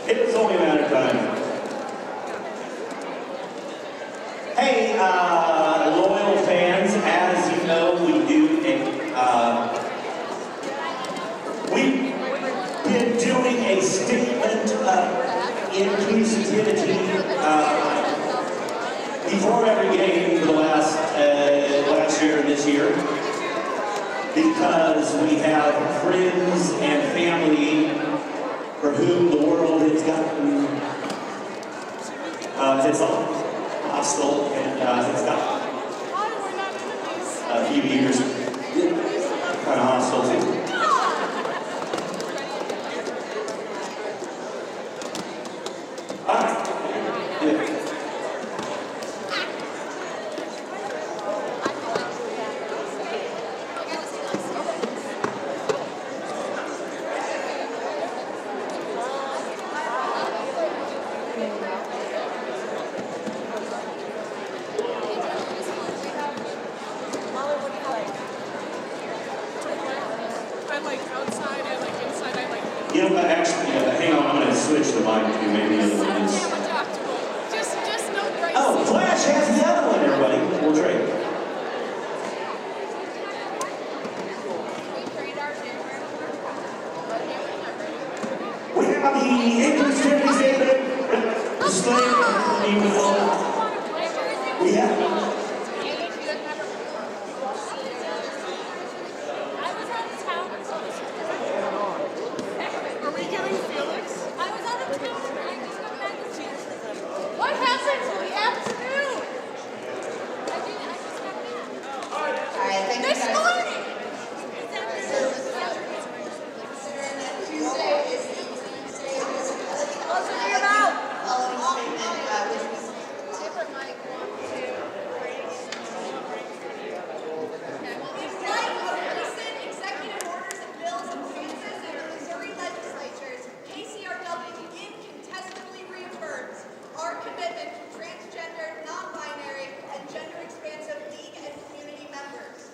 It was only a matter of time. Hey, loyal fans, as you know, we've been doing a statement of inclusivity before every game for the last year and this year, because we have friends and family for whom the world has gotten it's hostile, and it's got a few years kind of hostile too. All right. Yeah. You know, actually, hang on, I'm going to switch the mic to maybe the other one is. Just no price. Oh, Flash has the other one, everybody. We'll trade. We have the inclusivity statement displayed. We have. Our commitment to transgender, non-binary, and gender-expansive league and community members.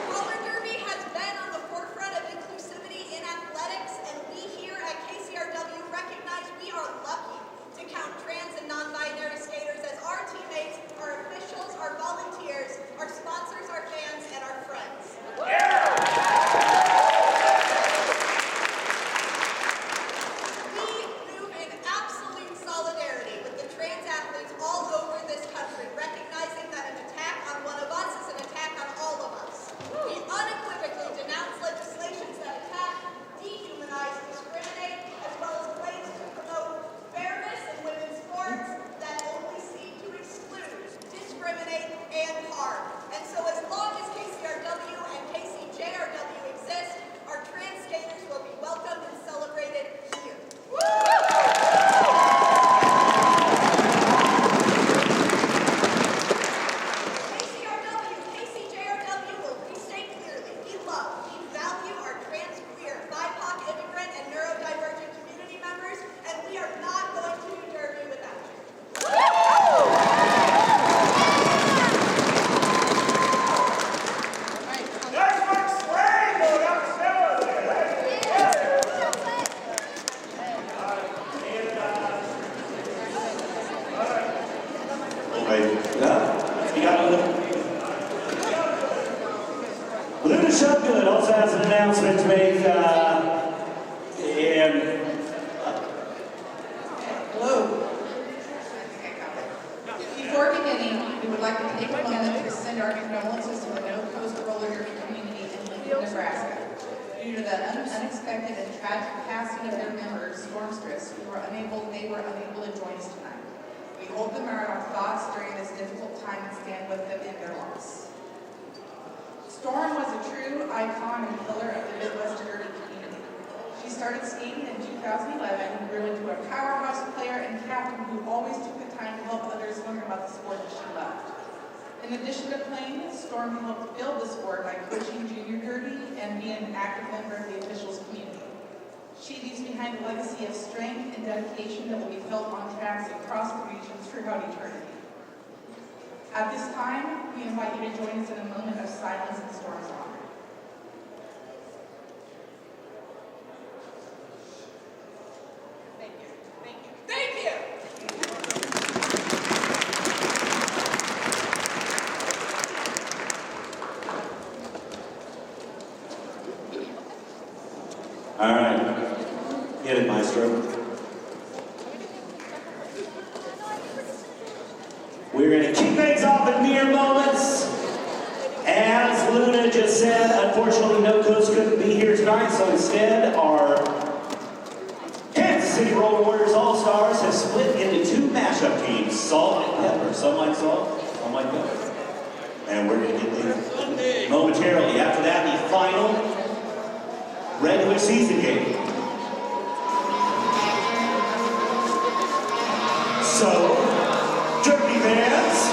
Roller derby has been on the forefront of inclusivity in athletics, and we here at KCRW recognize we are lucky to count trans and non-binary skaters as our teammates, our officials, our volunteers, our sponsors, our fans, and our friends. Recognizing that an attack on one of us is an attack on all of us. We unequivocally denounce legislations that attack, dehumanize, discriminate, as well as ways to promote fairness in women's sports that only seem to exclude, discriminate, and harm. And so as long as KCRW and KCJRW exist, our trans skaters will be welcomed and celebrated here. Good. Also has an announcement to make, Hello. Before beginning, we would like to take a moment to send our condolences to the No-Coast Roller Derby community in Lincoln, Nebraska. Due to the unexpected and tragic passing of their member, Stormstress, they were unable to join us tonight. We hold them in our thoughts during this difficult time and stand with them in their loss. Storm was a true icon and pillar of the Midwest derby community. She started skating in 2011 and grew into a powerhouse player and captain who always took the time to help others learn about the sport that she loved. In addition to playing, Storm helped build the sport by coaching junior derby and being an active member of the officials community. She leaves behind a legacy of strength and dedication that will be felt on tracks across the region throughout eternity. At this time, we invite you to join us in a moment of silence in Storm's honor. We're going to kick things off in mere moments. As Luna just said, unfortunately, no coach couldn't be here tonight, so instead, our Kansas City Roller Warriors All-Stars have split into two mashup teams, salt and pepper. Some like salt, some like pepper. And we're going to get there momentarily. After that, the final regular season game. So, Derby fans.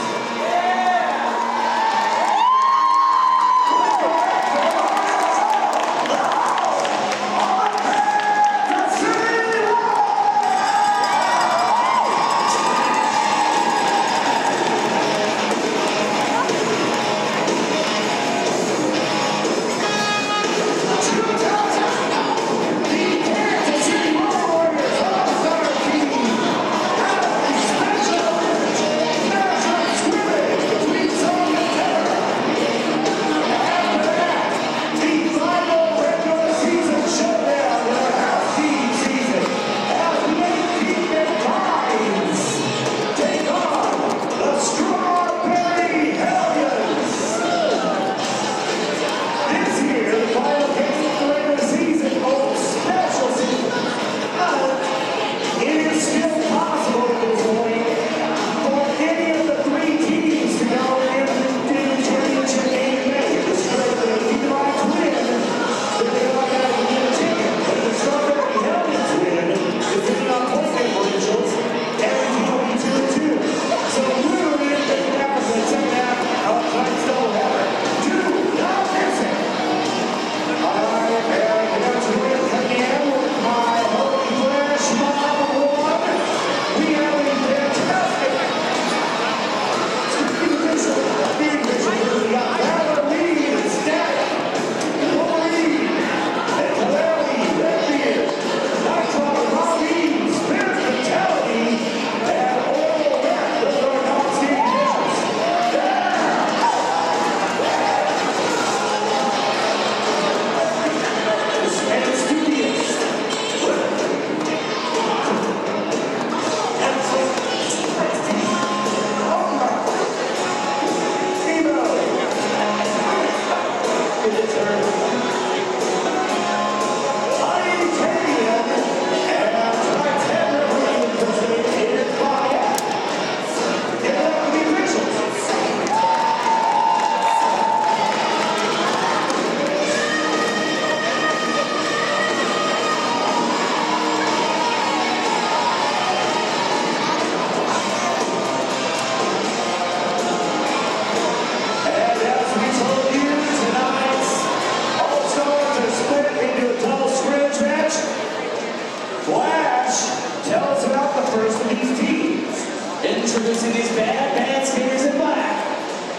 Introducing these bad skaters in black.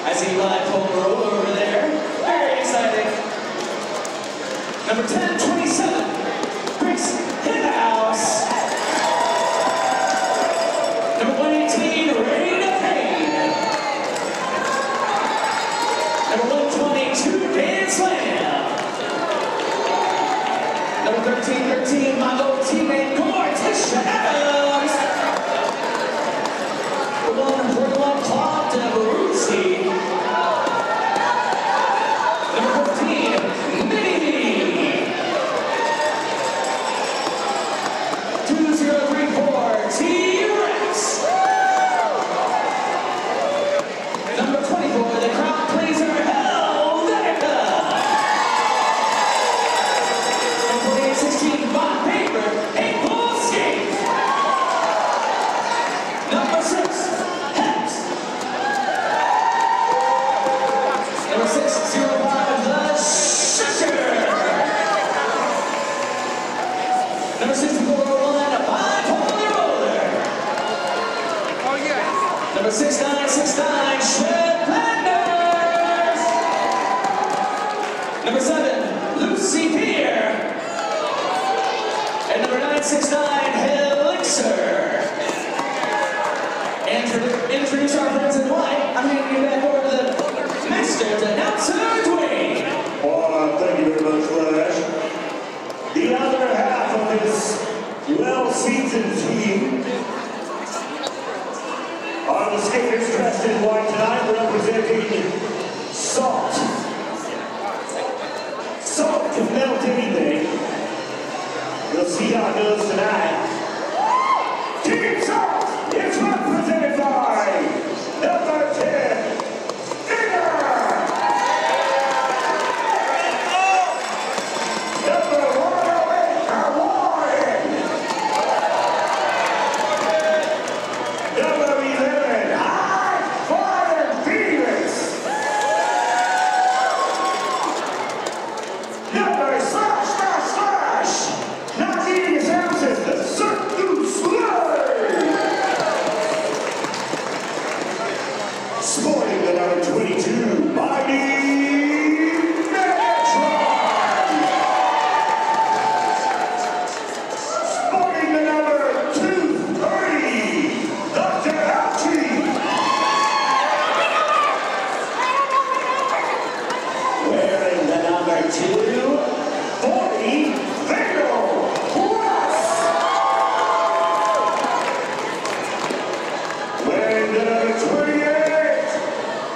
I see live Polar over there. Very exciting. Number 1027, Chris in the house. Number 118, Raina Payne. Number 122, Dan Slam. Number 1313, my old teammate, Morticia Adams. Number 41, Claude Deveruzzi. Number 14, Minnie. 2034, T-Rex. Number 24, the crowd pleaser, Helvetica. Number 2816, Von Paper, a bull skate. Number 6, Number 605, the Shusher. Number 6401, a bipolar roller. Oh yeah. Number 6969, Shred Blenders. Number 7, Lucy Peer. And number 969, Elixir. And introduce our friends in white. I'm handing you back over to the Masters announcer, Dwayne. Thank you very much, Flash. The other half of this well-seasoned team are the skaters dressed in white tonight, representing Salt. Salt can melt anything. We'll see how it goes tonight. Team Salt is represented by number 10, Digger. Number 108, Warren. Number 11, High Fire Felix. Number slash, not needing his ounces, the Cirque du Soleil. Sporting the number 22, Mighty Megatron. Sporting the number 230, Dr. Ouchie. Wearing the number 240, Vandal West. Wearing the number 28,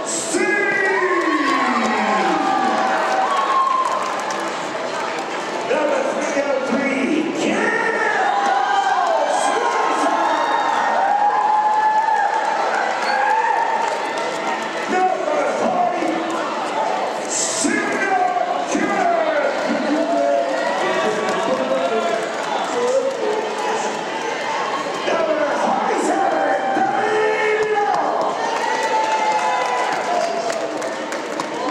Steve. Number 303, Number 40, Serial Killer. Number 47, Davino.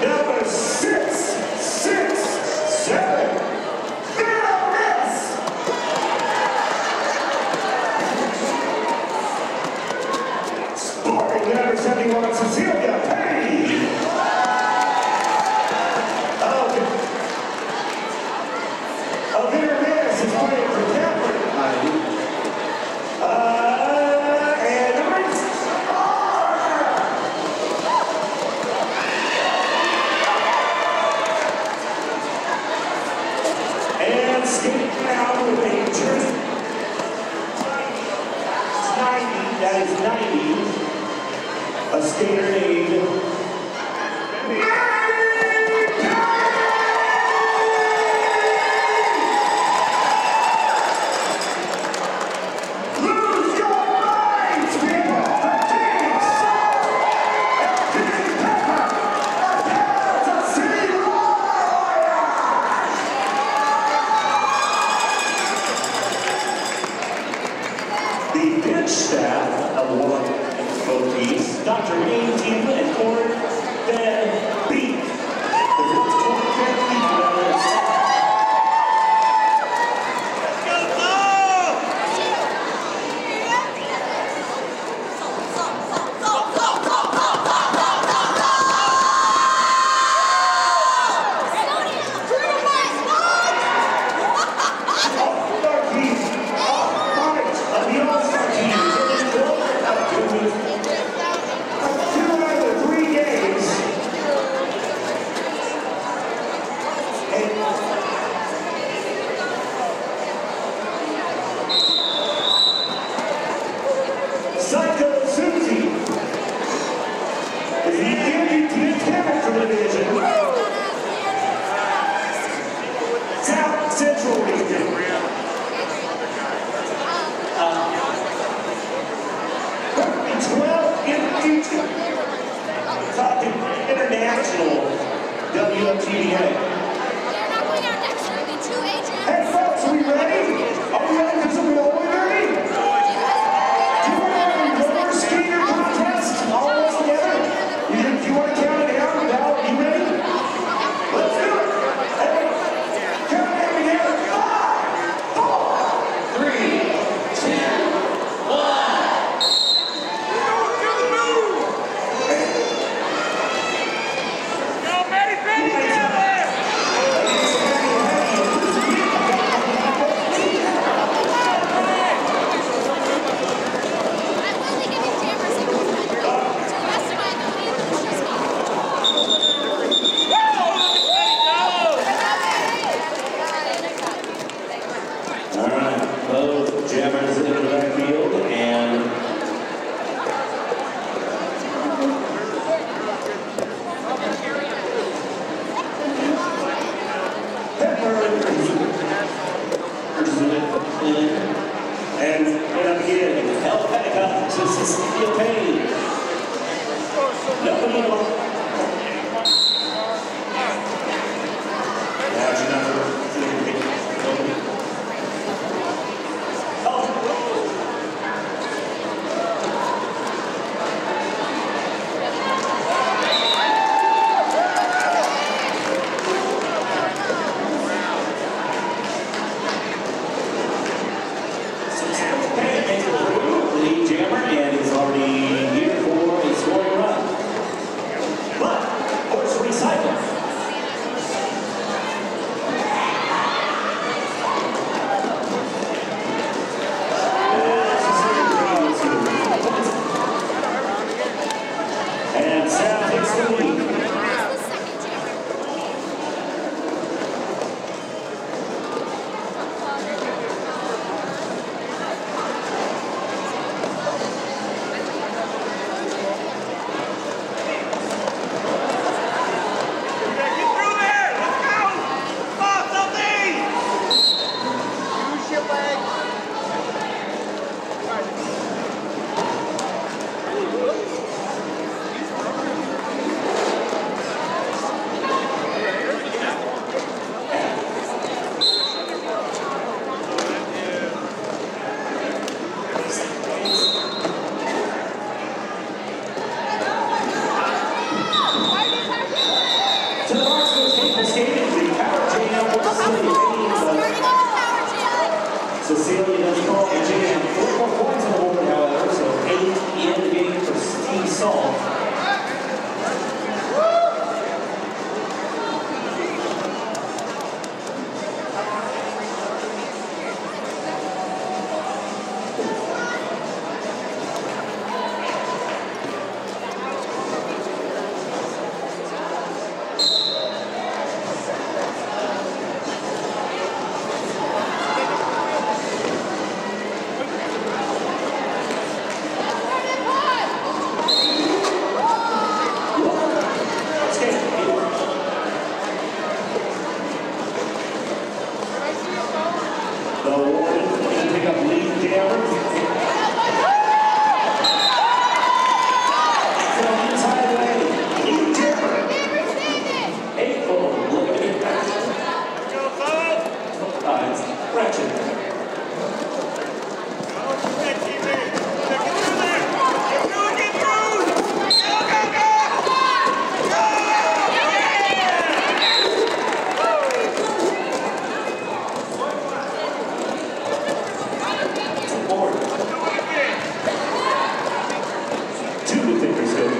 Number 667, Villas. Sporting number 71, Cecilia Payne. Oh, Victor Miss is playing for Catholic. And number 4. And skating now with a jersey. 90, that is 90. A skater named Lose your minds, people! The Team Salt and Team Pepper are Kansas City Warriors! The bench staff of one both teams, Dr. Ames and Court Van Beek. The Court Van Beek brothers. All-Star team, off-fight of the All-Star team. Two out of the 3 games. Psycho Susie is the MVP chemical division. South Central region. 12 in each. Talking international WMTDA. Hey folks, are we ready? Are we ready for some roller derby? Do you want to have a roller skater contest all of us together? Do you want to count it down? Val, are you ready? Let's do it. Hey, count it down together. 5, 4, 3, 2, 1.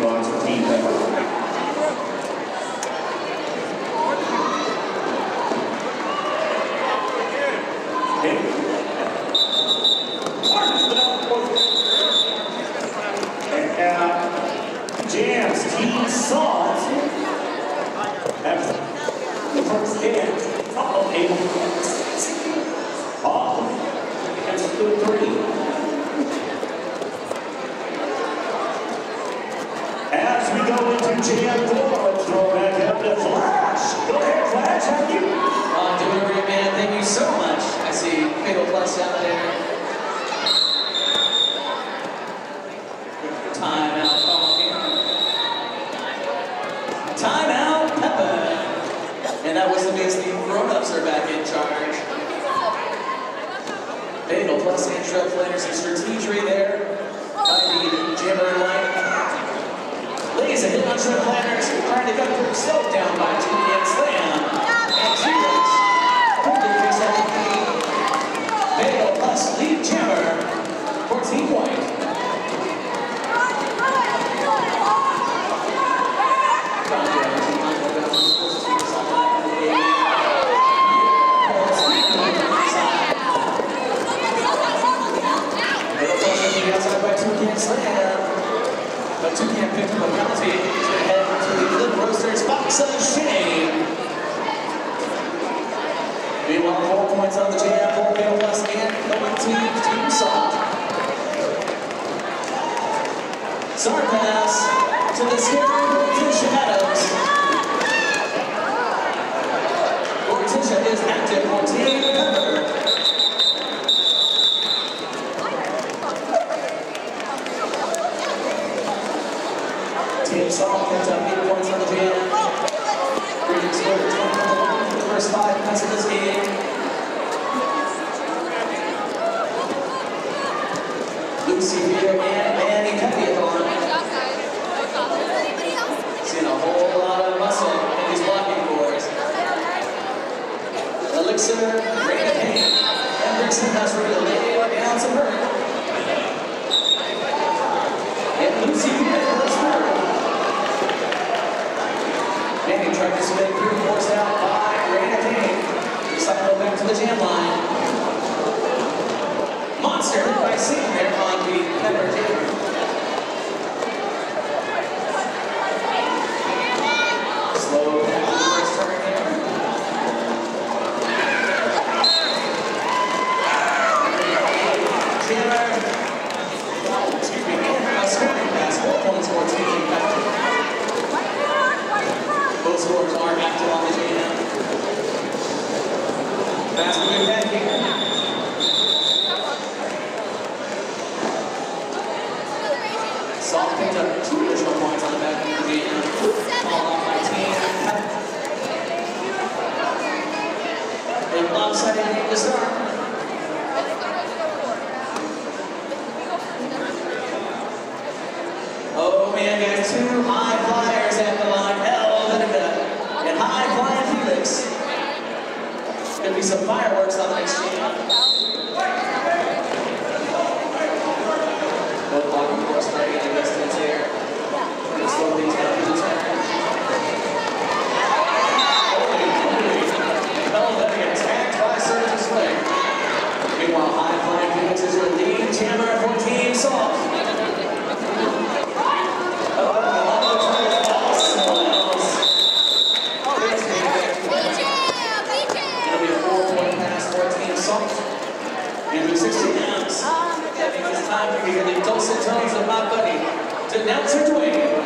box for Team Pepper. Jams, Team Salt. That's the first hand. Oh, able. Oh, that's a good 3. As we go into Jam 4, let's throw back up to Flash. Go ahead, Flash, how are you? I'm doing great, man. Thank you so much. I see Fatal Plus out there. Timeout, Timeout, Pepper. And that whistle means the grown-ups are back in charge. Fatal Plus and Trail Planners and strategery there. By the Jammer and Light. Ladies, a hit on Trail Planners, trying to cut through, slowed down by 2 and Slam. And T-Rex quickly takes out the lead. Fatal Plus lead Jammer for Team White. Outside by 2 can Slam. But 2 can pick up a penalty. He's going to head to the Little Roasters box of shame. Meanwhile, 4 points on the jam for Fatal Plus and the win team Salt. Sorry pass to the scary Morticia Adams. Morticia is active for Team Pepper. Team Salt picked up 8 points on the jam. Bringing score to 21 for the first 5 minutes of this game. Lucy Peter and Manny Pepe at the line. Seeing a whole lot of muscle in these blocking boards. Elixir, Raina Payne, and Brixton has ready to lay down some hurt. And Lucy Peter goes through. Manny tried to spin through, forced out by Raina Payne. Cycle back to the jam line. Monster hit by Sam there on the Pepper Jammer. Slow back to the first turn here. Jammer. Excuse me. A scoring pass. 4 points for Team Pepper. Both scores are active on the jam. Fast moving back here. Salt picked up 2 additional points on the back of the jam. All off by Team Pepper. A lopsided game to start. Oh man, guys, 2 high flyers at the line. And high flying Felix. Gonna be some fireworks on the next jam. Both blocking for us starting at the distance here. Pretty slowly down to the turn. Oh, then he attacked by Surge's Leg. Meanwhile, high flying Felix is your lead jammer for Team Salt. Into 16 ounce. That means it's time for you to hear the dulcet tones of my buddy, Denouncer Dwayne.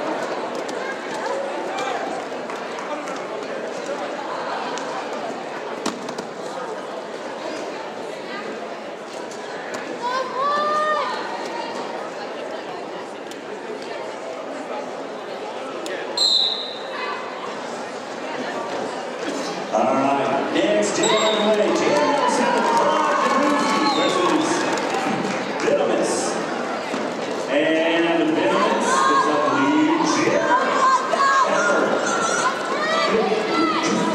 All right, next jam on the way. Jam 7 versus Venomous. And Venomous is up the lead. Jam Pepper.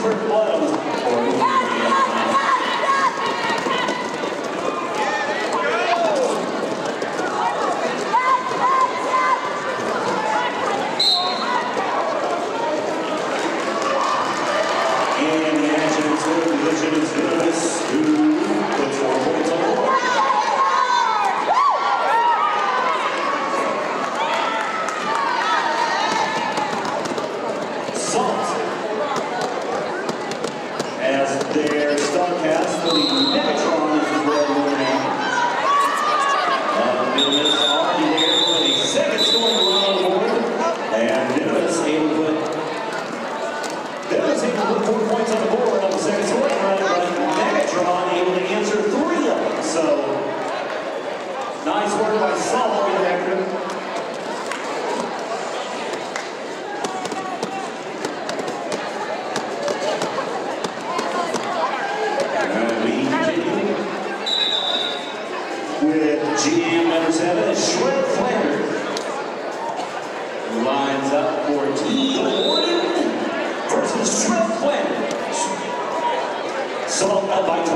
For blood on the board. points on the board on the second scoring run, but Megatron able to answer 3 of them. So, nice work by Salt in that group. With GM number 7, Shred Flanders. Lines up for Team Warden versus Shred Flanders. Salt up by 20.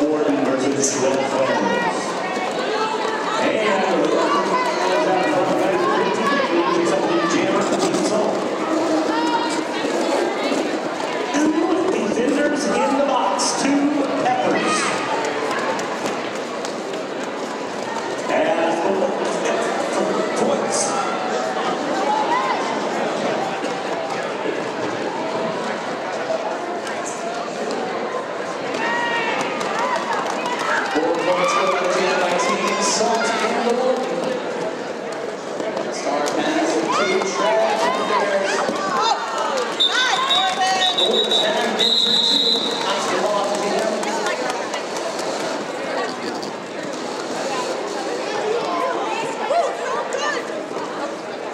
Warden versus Shred Flanders. Defenders in the box, 2 peppers. And points. Salt and the Warden. Star pass to Trash Flanders. Warden and enter 2. Nice to ball off the GM.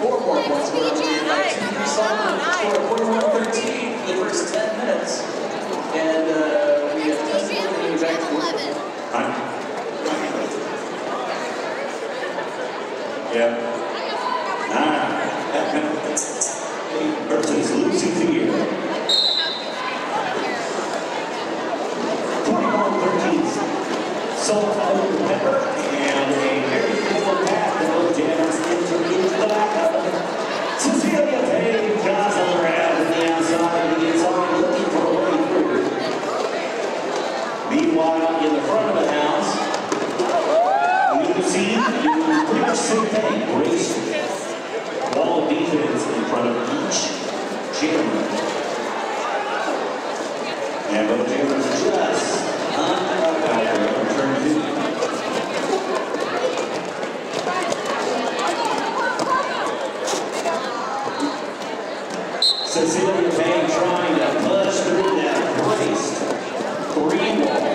4 more points for the GM by Team Salt. Score 41-13 for the first 10 minutes. And we have tested the exact Yeah. Versus Lucy Fear. 21-13. Salt over Pepper and a very beautiful pass that both jammers into the back of Cecilia Payne Gosler out on the outside of the inside looking for a way through. Meanwhile, in the front of the house, Lucy doing pretty much the same thing. Race wall of defense in front of each jammer. And both jammers just about there on turn 2. Cecilia Payne trying to push through that braced 3 wall.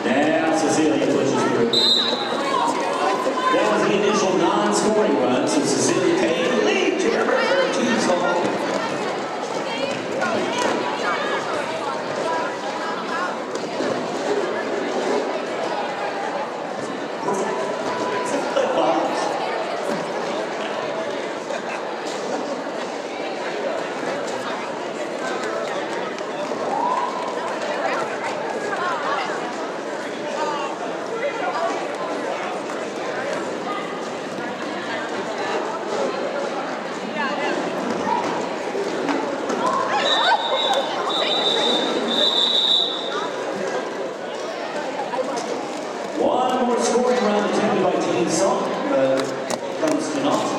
Now Cecilia pushes through. That was the initial non-scoring run, so Cecilia Payne leads to her team's home. One more scoring run attempted by Team Salt, but comes to naught.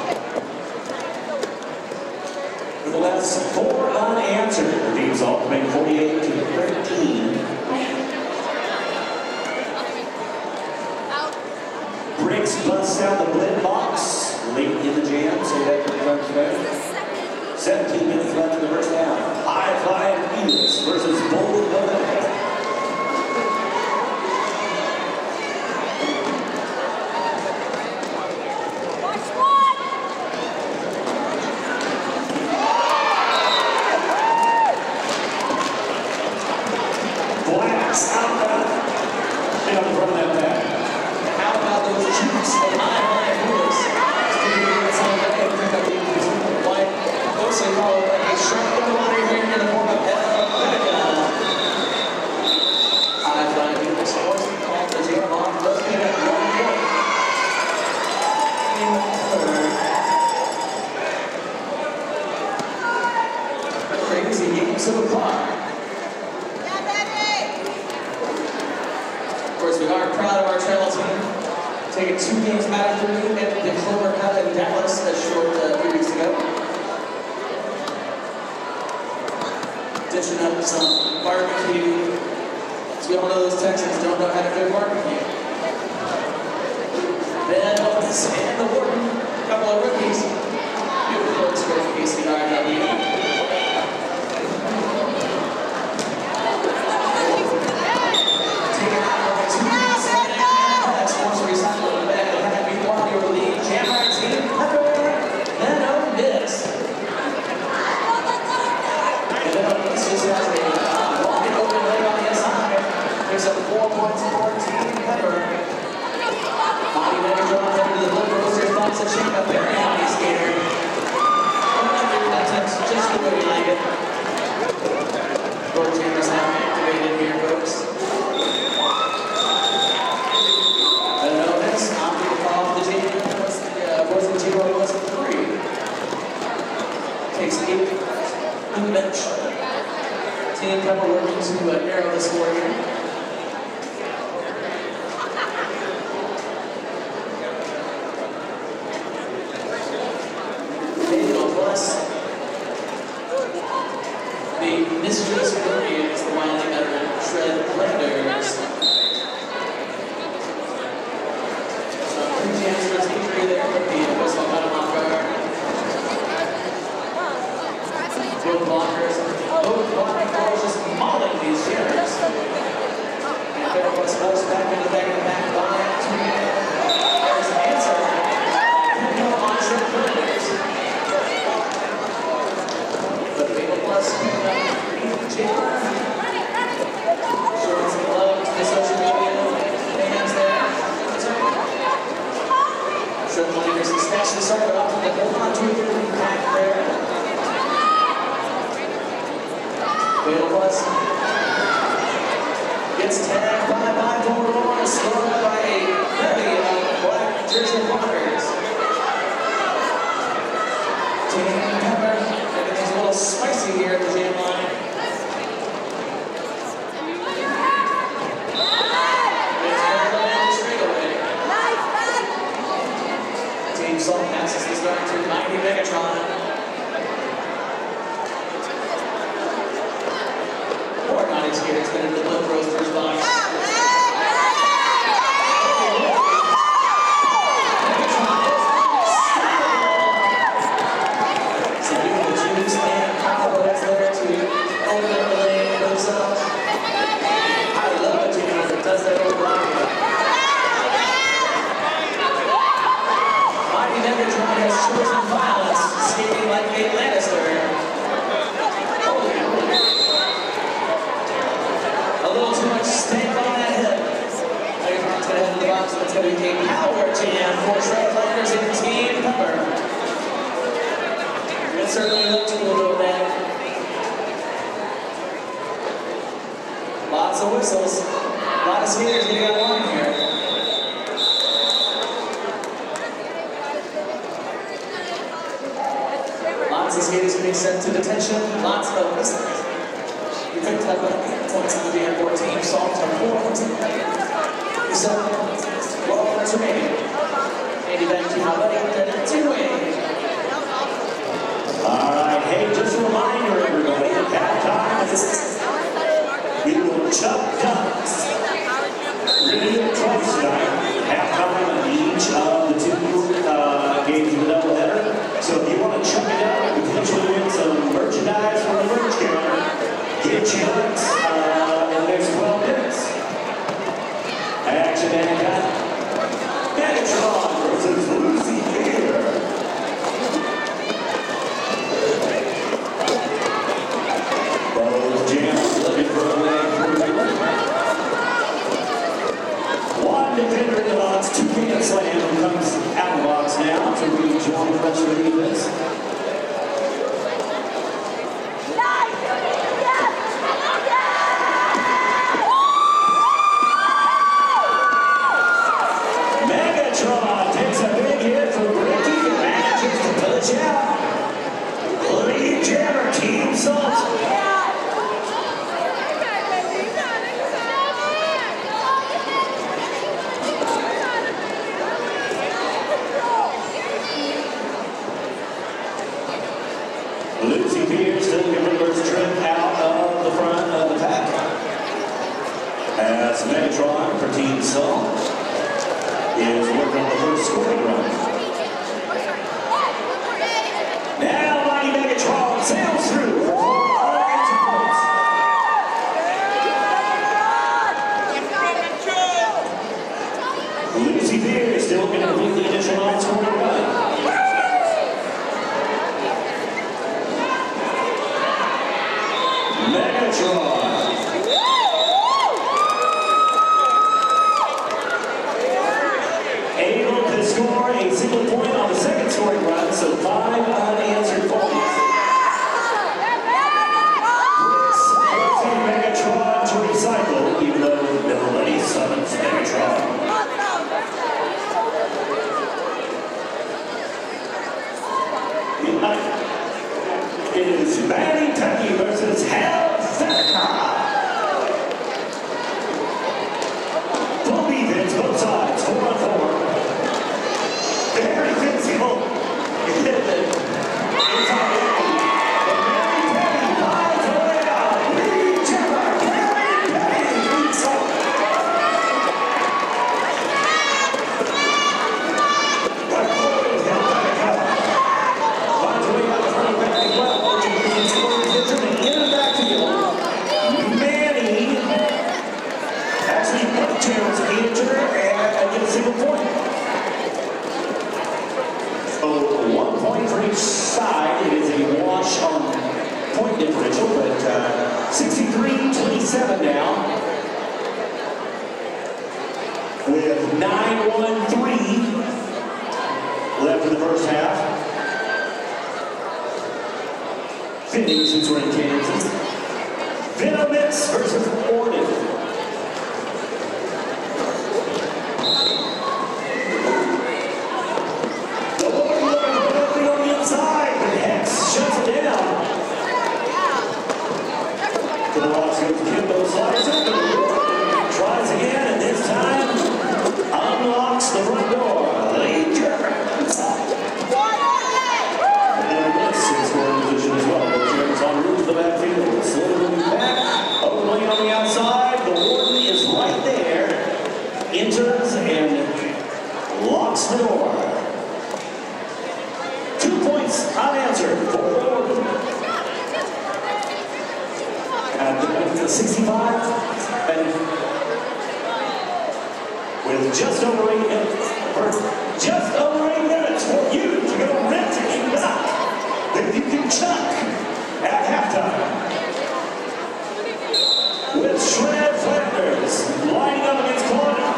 Nevertheless, 4 unanswered. Team Salt to make 48-13. Briggs busts out the blend box late in the jam, so that comes back. 17 minutes left in the first half. High Flying Phoenix versus Bold November. How about those juice and high moves? Closely followed by a sharp delivery here in the form of high flying moves. Force the call to jam on. Does get at 1 point. In the third. Crazy game so far. Of course, we are proud of our travel team. taking 2 games out of 3 at the Clover Cup in Dallas a short 3 weeks ago. Dishing up some barbecue. So we all know those Texans don't know how to do barbecue. Then Otis and the Warden, a couple of rookies. Beautiful folks for KCRW. There's a 4 points for Team Pepper. Bobby Megatron headed to the Blue Roasters, box of shape, a very happy skater. That's just the way we like it. Both teamers now activated here, folks. And notice, opting to fall off the team. Was the team was 3. Takes 8 on the bench. Team Pepper working to narrow the score here. The Mistress Warriors, the Wilding Veteran Shred Blenders. So 3 jams for Team 3 there with the whistle cut him off guard. Both blocking goals just mauling these jammers. And there was forced back into the back by 2. There's an answer. No on Shred Blenders. But Fatal Plus Jammer. Showing some love to the social media fans there. Shred Blenders snatched the circuit off of the hold on to the pack there. Fatal Plus gets tagged by Bordeaux, scored by a heavy black jersey blockers. Team Pepper, everything's a little spicy here at the jam line. Team Salt passes the start to 90 Megatron. More naughty skaters headed to the Blue Roasters box. Some beautiful juice and power that's there to overlay themselves. I love a team that does that over blocking. Mighty Megatron has chosen violence, skating like a Lannister. A little too much stank on that hip. Megatron's gonna head to the box, and it's gonna be a power jam for Shred Blenders and Team Pepper. It certainly looked a little bit. Lots of whistles. A lot of skaters getting on line here. Lots of skaters getting sent to detention. Lots of whistles. We picked up 8 points in the jam for Team Salt to 4 points in the jam. So, 12 points remaining. Andy back to my buddy with that 2-way. All right, hey, just a reminder, everybody, at halftime, we will chuck ducks. We're going to do it twice tonight. Halftime on each of the 2 games of the doubleheader. So if you want to chuck it up and potentially win some merchandise from the merch counter, get your ducks in the next 12 minutes. Action and cut. Megatron versus Lucy here. Both jams looking for a leg for the As Megatron for Team Saul is working on the first scoring run. Now Mighty Megatron sails through for 4 unanswered points. Lucy Beer is still going to complete the initial non-scoring run. Megatron. Able to score a single point on the second scoring run, so 5 unanswered points. Forcing Megatron to recycle, even though nobody summons Megatron. It is Manny Tucky versus Hell Seneca. Full defense, both sides, 4-on-4. Very physical. It's on Petty. But Manny Petty finds a way out. Lee Jemmer, Manny Petty beats up. Right forward is Hell Seneca. Finds a way out the front of back as well. In the backfield, Manny actually left channels enter and get a single point. So 1 point for each side. It is a wash on point differential, but 63-27 now. With 9-1-3 left in the first half. Fitting since we're in Kansas. Venomix versus Orden. The Lord looking for an opening on the inside, but Hex shuts it down. To the rocks goes Kimbo, slides it. Tries again, and this time unlocks the front door. As well. Both on route to the backfield. Slowly moving back. Openly on the outside. The warden is right there. Enters and locks the door. 2 points unanswered for the warden. At 65. And with just over 8 minutes. Just over 8 minutes for you to go rent a knock that you can chuck at halftime. With Shred Flanders lining up against Claudia.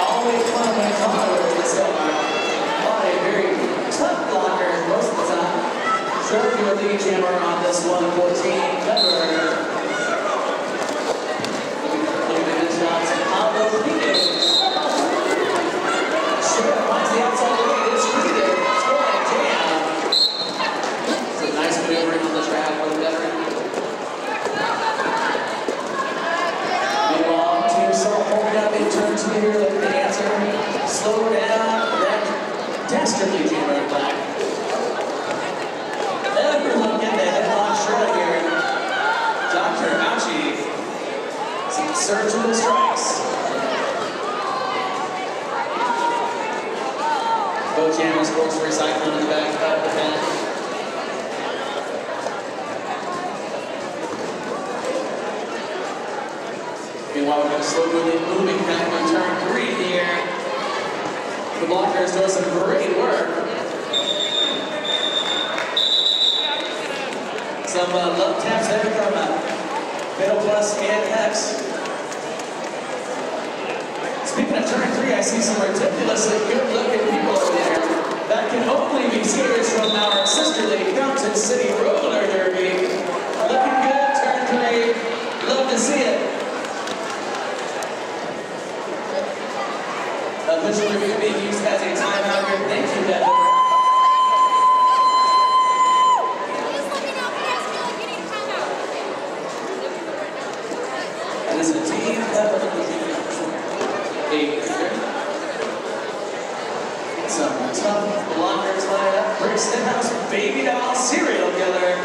Always fun when Connor is a very tough blocker most of the time. Sure, you're a lead jammer on this one, 14. Clever. Looking at the shots. Pablo Rodriguez. Sure, finds the outside lane. It's treated. Scoring jam. It's a nice maneuvering on the track for the veteran. Meanwhile, Team Salt holding up in turn 2 here, looking to answer. Slow down, then dastardly jammer back. Everyone getting the headlock shred here. Dr. Ouchie. Some surgical strikes. Both jammers forced recycling in the back of the pen. Meanwhile, we're going to slowly moving back on turn 3 here. The blockers doing some great work. Some love taps there from Middle Plus and Hex. Speaking of turn 3, I see some ridiculously good-looking people over there. That can only be skaters from our sisterly Fountain City Roller Derby. Looking good, turn 3. Love to see it. Official review being used as a timeout here. Thank you, Devin. That is a team effort. Some tough blockers line up. Brixton House Baby Doll serial killer.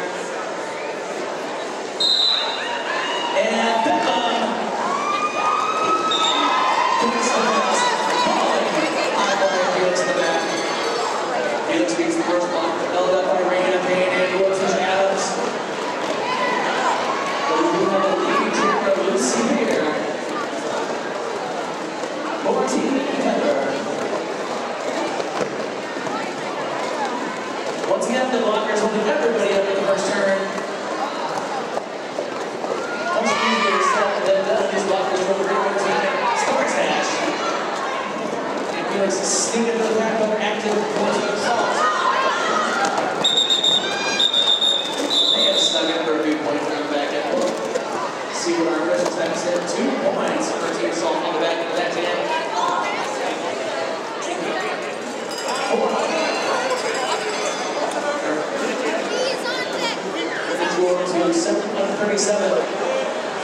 37.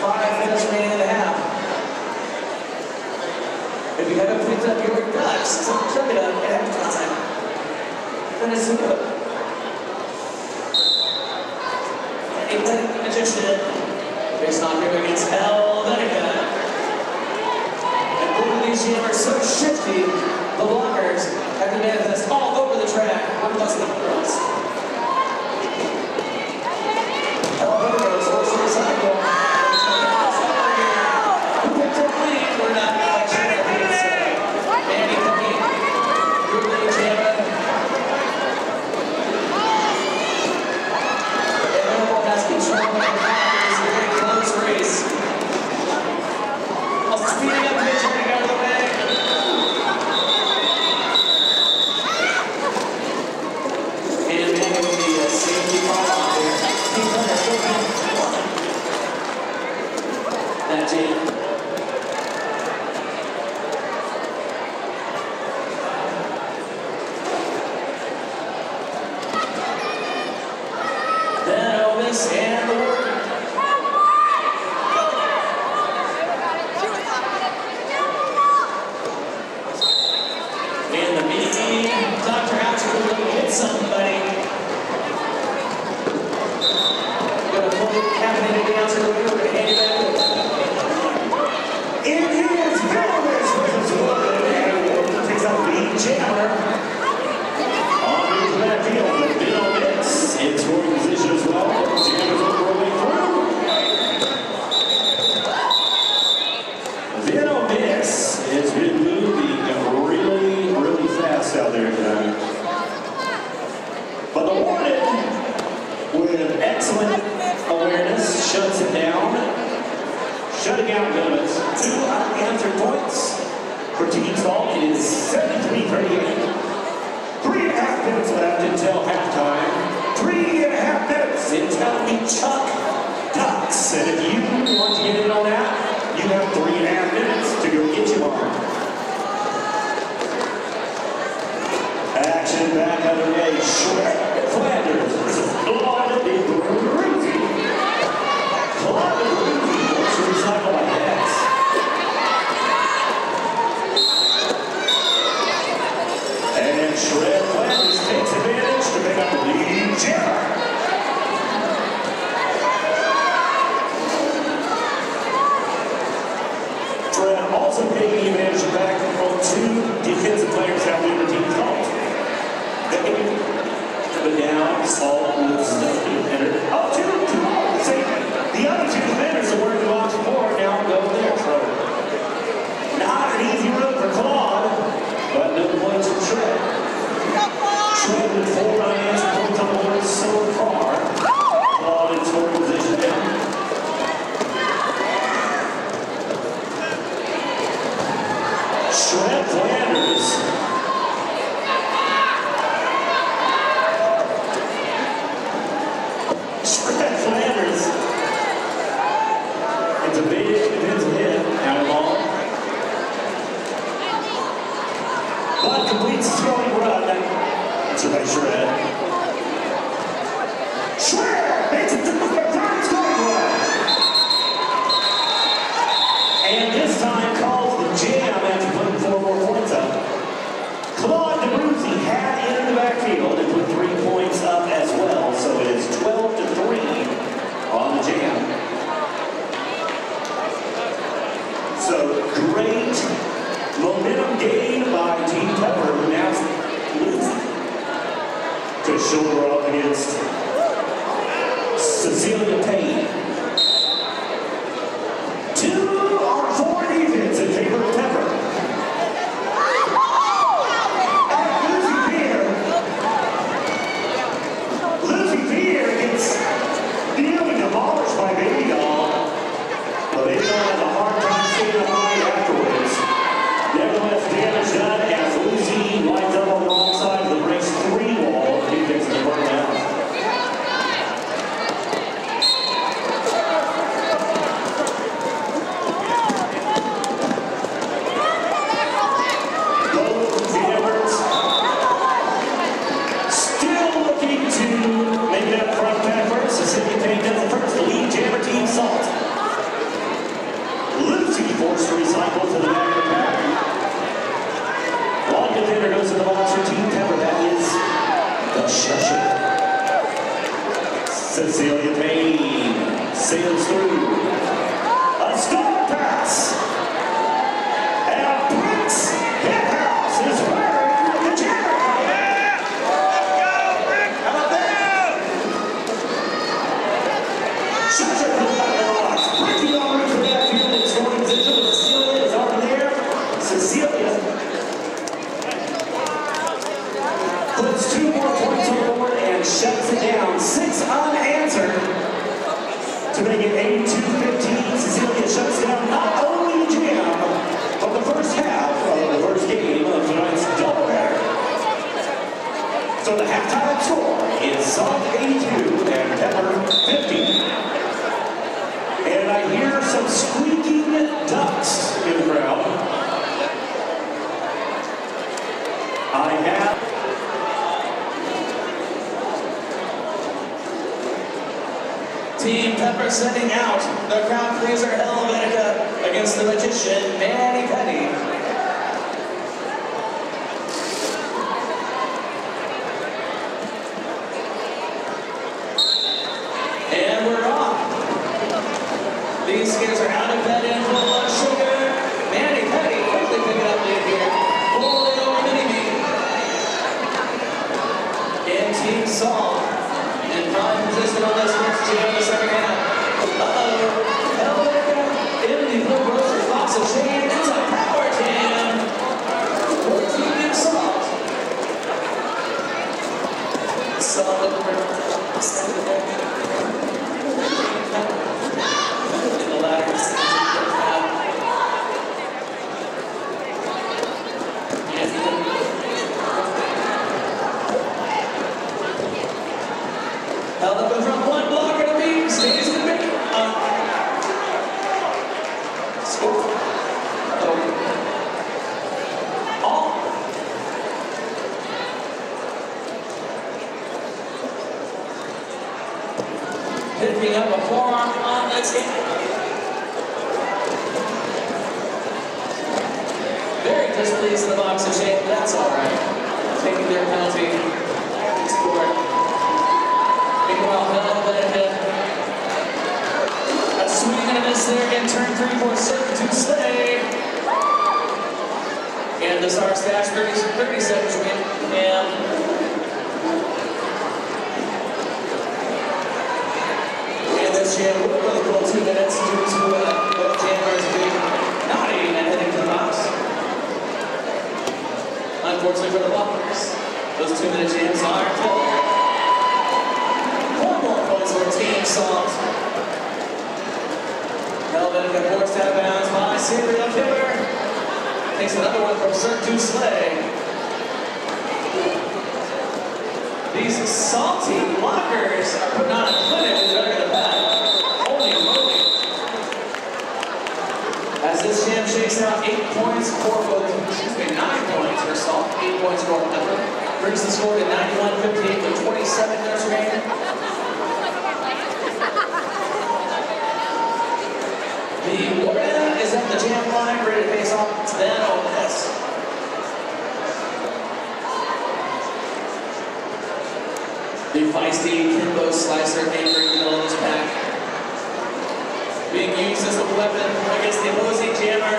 5 minutes remaining in the half. If you haven't picked up your ducks, check it up at halftime. Then it's good. Athletic magician. Face off here against Helvetica. And both of these teams are so shifty, the blockers have to manifest all over the track on busting girls. Helvetica is forced to the sidewalk. Who picked up lead? We're not quite sure what it is. Mandy Cookie, Ruben Jama. Has control of the blockers. A very close race. Also speeding up pitch, getting out of the way. And maybe with the safety ball out there. Team Thunder still being that team. Then Elvis and the work. And the mini Dr. House will hit somebody. Gonna pull the caffeinated announcer over and hand it back over. It is Velvet versus Wood, and Wood takes out the jammer. On into that field, the middle mix in scoring position as well. Jammer's working their way through. Vino Mix has been moving really fast out there tonight. But the Warden, with excellent awareness, shuts it down. Shutting out limits. 2 unanswered points for Team Salt. It is 73-38. 3.5 minutes left until halftime. 3.5 minutes until we chuck ducks. And if you want to get in on that, you have 3.5 minutes to go get your mom. Action back underway. Shred Flanders versus Claude de Bruzi. Claude de Bruzi wants to recycle like that. And Shred Flanders takes advantage to pick up the lead jammer. Shred also taking advantage of back from 2 defensive players out there in the team's fault. But now Salt moves the defender. Oh, two more. The other 2 defenders are working box 4 now go there. So not an easy road for Claude, but no points from Shred. Shred with 4 unanswered points on the board so far. Claude in scoring position now. Shred Flanders. Shred Flanders. It's a big defensive hit out of long. But completes the throwing run. That's by Shred. Shred makes it to the third scoring run. And this time calls the jam after putting 4 more points up. Claude de Bruzi had in the backfield and put 3 points up as well, so it is 12-3 on the jam. So great momentum gain by Team Pepper, who now loses to shoulder up against Cecilia Payne. 2-on-4 defense in favor of Pepper. And Lucy Beer gets nearly demolished by Baby Doll. But Baby Doll has a hard time staying alive afterwards. Nevertheless, damage done as Lucy lines up on the wrong side of the race 3 wall. Defense is burned out. Wayne sails through. A star pass. And Brooks Hithouse is wearing the jersey. How about that? Shots are coming back in the box. Breaking on route for that field in scoring position with Cecilia is already there. Cecilia puts 2 more points on the board and shuts it down. 6 unanswered to make it 82-15. Cecilia shuts down not only the jam, but the first half of the first game of tonight's doubleheader. So the halftime score is Soft 82 and Pepper 50. And I hear some squeaking ducks in the crowd. I have Team Pepper sending out the crowd pleaser Helvetica against the magician Manny Petty. And we're off. These skaters are out of bed and full of sugar. Manny Petty quickly picking up lead here. Holding over Mini-Me. And Team Salt in prime position on this first jam in the second half. Helvetica in the blue grocery box of shade. It's a power jam for Team Salt. Salt looking for in the latter held up in front, one blocker to beat, stays in the middle. Score. All. Picking up a forearm on the tip. Very displeased in the box of shape, but that's all right. Taking their penalty. Score. Meanwhile, Helvetica, a swing and a miss there in turn 3 for Cirque du Soleil. And the Stars dash 30 seconds win. And this jam will really pull 2 minutes due to both jammers being naughty and heading to the box. Unfortunately for the blockers, those 2-minute jams are filled. 4 more points for Team Salt. Helvetica forced out of bounds by Serial Killer. Takes another one from Cirque du Soleil. These salty blockers are putting on a clinic with better than that. Holy moly. As this jam shakes out, 8 points for both, 9 points for Salt, 8 points for Pepper. Brings the score to 91-58 with 27 minutes remaining. The Warden is at the jam line, ready to face off. It's then on this. The feisty Kimbo Slicer anchoring the middle of this pack. Being used as a weapon against the opposing jammer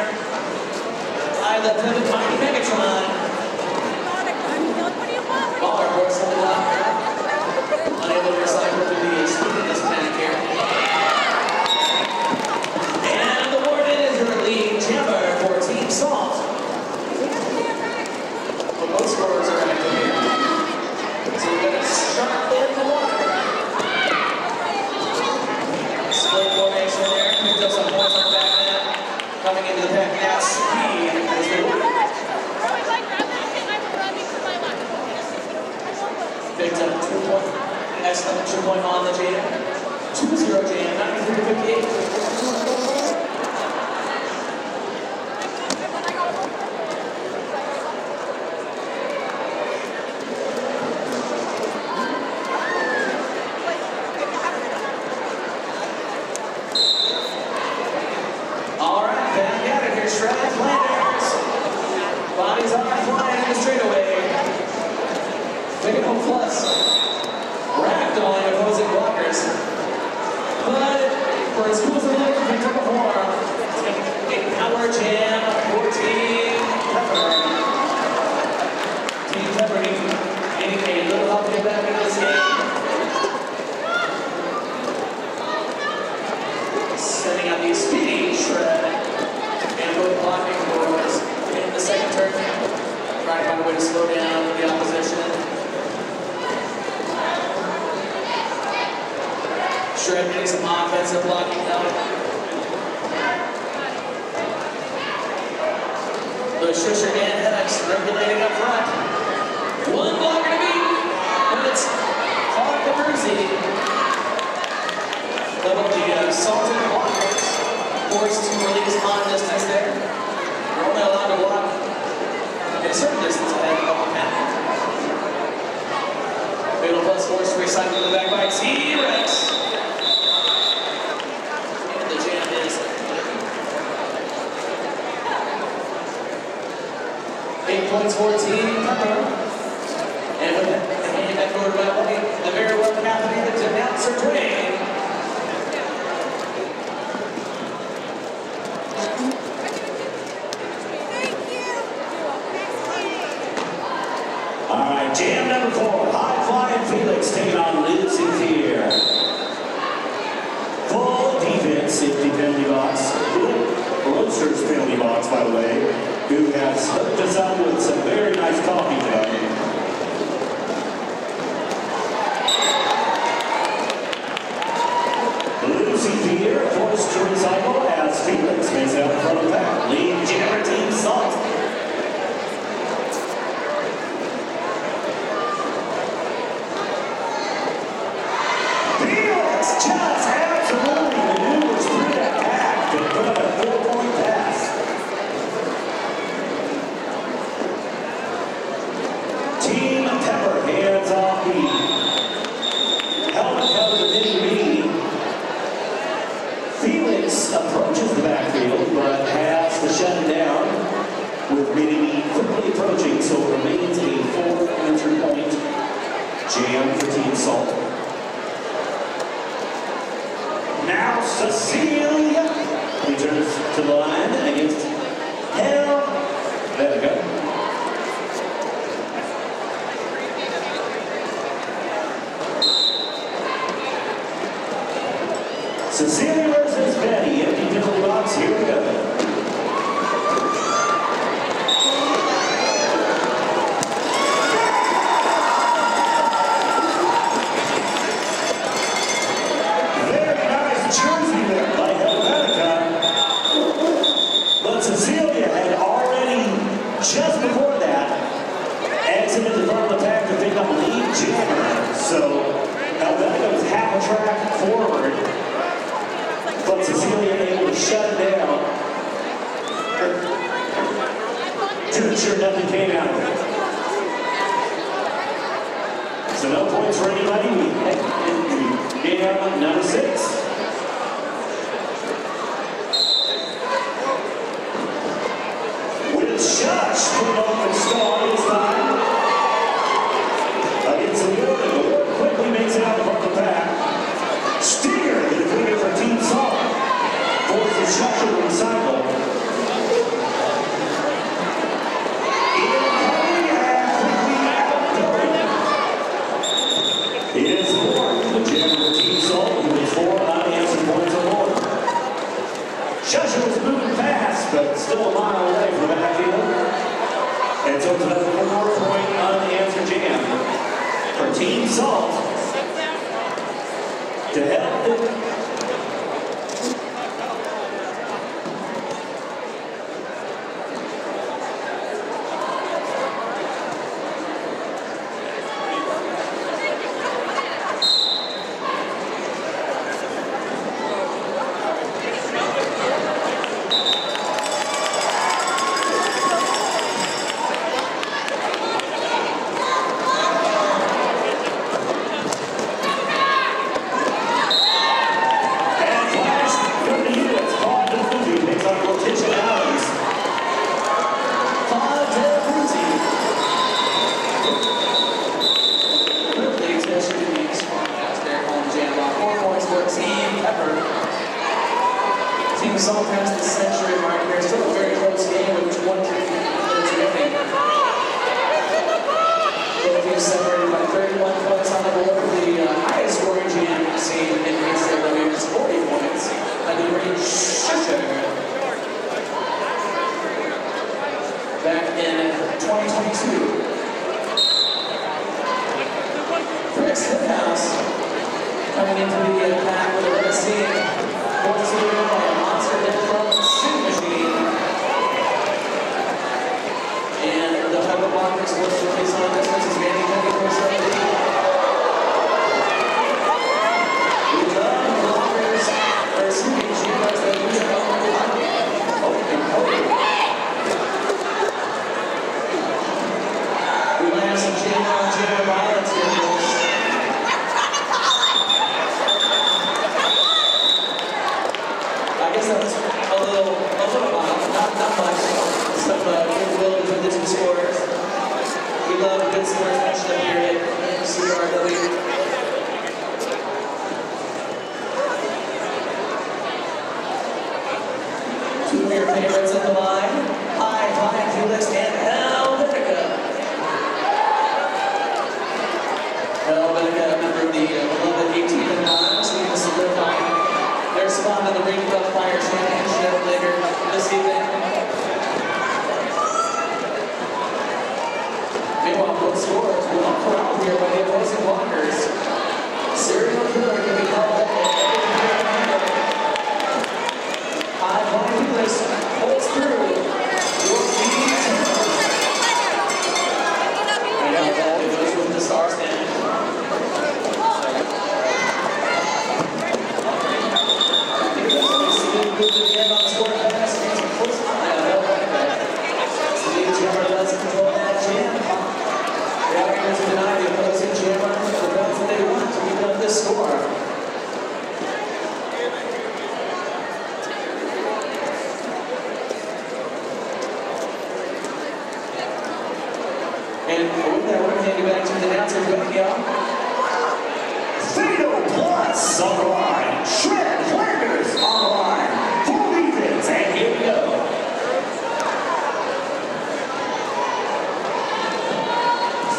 by the pivot mighty Megatron. Baller force on the left. Unable to recycle through the speed of this pack here. And the Warden is your lead jammer for Team Salt. But both scorers are active here. So we're going to start in the water. Split formation there. Picked up some points on the back net. Coming into the pack now, speed as they work. Picked up 2 points. Exclamation point on the jam. 2-0 jam, 93-58. All right, back at it here, Shred Flanders. Bodies are flying in the straightaway. Picking home plus. Ragdolling opposing blockers. For his schools and legs, we took a form. It's going to be a power jam for Team Pepper. Team Pepper needing a little help to get back into this game. Sending out the speedy shred. And both blocking boards in the second turn. Trying to find a way to slow down the opposition. Shred getting some offensive blocking help. The Shusher and Hex regulating up front. One blocker to beat, but it's caught the Brucey. Level the Salted blockers. Forced to release on distance there. They're only allowed to block at a certain distance ahead of the pack. Fatal plus force to recycle the back by T-Rex. And the jam is 8 points for Team Pepper. And with that, handing back over to my buddy, the very well caffeinated announcer Dwayne. All right, jam number 4, High Flying Felix taking on Lucy here. Full defense, empty penalty box. Roasters penalty box, by the way, who has hooked us up with some very nice coffee today. Lucy here forced to recycle as Felix makes it out in front of the pack. Lead jammer Team Salt. Just absolutely maneuvers through that pack to put up a 4-point pass. Team Pepper hands off the helmet cover to Mini B. Felix approaches the backfield but has to shut it down with Mini B quickly approaching, so it remains a 4-answer point jam for Team Salt. Now Cecilia returns to the line against Hell. There we go. Cecilia versus Betty. Empty penalty box. Here we go. Cecilia had already, just before that, exited the front of the pack to pick up lead jammer. So Helvetica was half a track forward, but Cecilia able to shut it down to ensure nothing came out of it. So no points for anybody. We head into game number 6. Shush put off and start this time against the Ward, and the Ward quickly makes it out of the pack. Stinger, the defender for Team Salt, forces Shush to recycle. Incoming and quickly outgoing. It is Ward, the jam for Team Salt, who is 4 unanswered points on board. Shush was moving fast, but still a mile away from the backfield. And so it's another 4-point unanswered jam for Team Salt to help them. Team Salt past the century mark here. Still a very close game with 20 minutes remaining. Both teams separated by 31 points on the board. The highest scoring jam we've seen in KCRW is 40 points by the great Shusher. Back in 2022. Rex Hiphouse coming into the attack with a Racine. Fourth seater by a monster hit from City Machine. And the title blockers will showcase on this is Manny Penny for 70. We love blockers, or excuse me, G-Bucks that use it on the block. We might have some jam violence here, folks. I guess that's a little mild, not much. Some goodwill between the two scorers. We love a good scorers matchup here at KCRW. Two of your favorites on the line. Hi, Felix and Helvetica. Helvetica, a member of the beloved 18 and Times, need to solidify their spot in the Ring of Fire Championship later this evening. Meanwhile, both scores will not come out here by the opposing blockers. Serial killer can be called back. High flying Felix holds through. Your lead. And now that it goes with the star stand. Good again on the score pass. Close eye on Helvetica. Steve Jammer lets control that jam. The Outriders deny the opposing jammer the points that they want to keep up this score. And with that, we're going to hand you back to the announcer, Becky. Fatal Plus on the line. Shred Flanders on the line. Full defense, and here we go.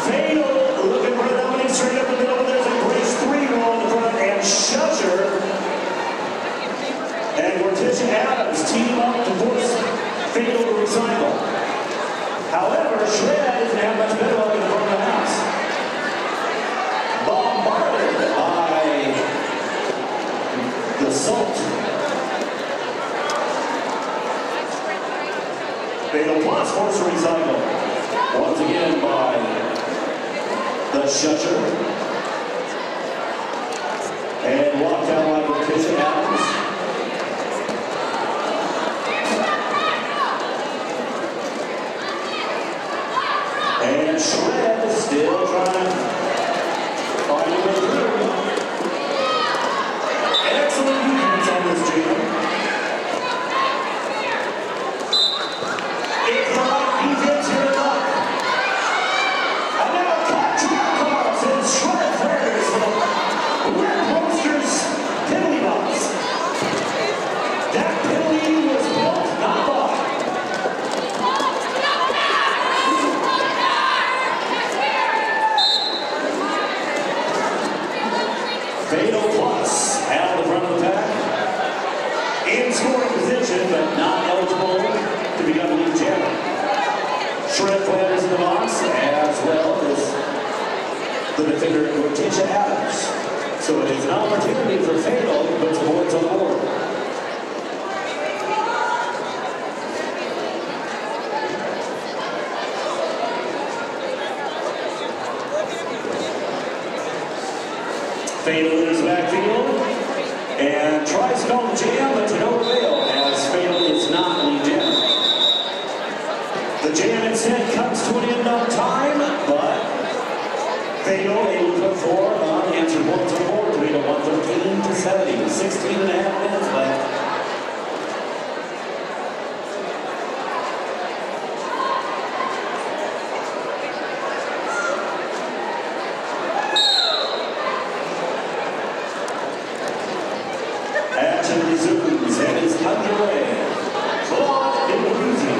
Fatal looking for an opening straight up the middle. There's a brace 3-roll in the front, and Shusher and Morticia Adams team up to force Fatal to recycle. However, Shred doesn't have much better luck in the front of the house. Bombarded by the Salt. Fatal Plus forced to recycle. Once again by the Shusher. And walked out like Morticia Adams. And Shred is still trying to find a way through. Excellent defense on this team. It's the right defense here at luck. And now cut Carl and Shred Flanders for the Red Roasters penalty box. That penalty was built, not bought. Fatal Plus out of the front of the pack. In scoring position, but not eligible to become lead jammer. Shred Flanders in the box, as well as the defender Morticia Adams. So it is an opportunity for Fatal to put some points on the board. Fatal enters the backfield and tries to call the jam, but to no avail, as Fatal is not lead jammer. The jam instead comes to an end on time, but Fatal able to put 4 unanswered points on the board to lead at 113-70. 16 and a half minutes left. session resumes and is underway. Claude Ibruzzi.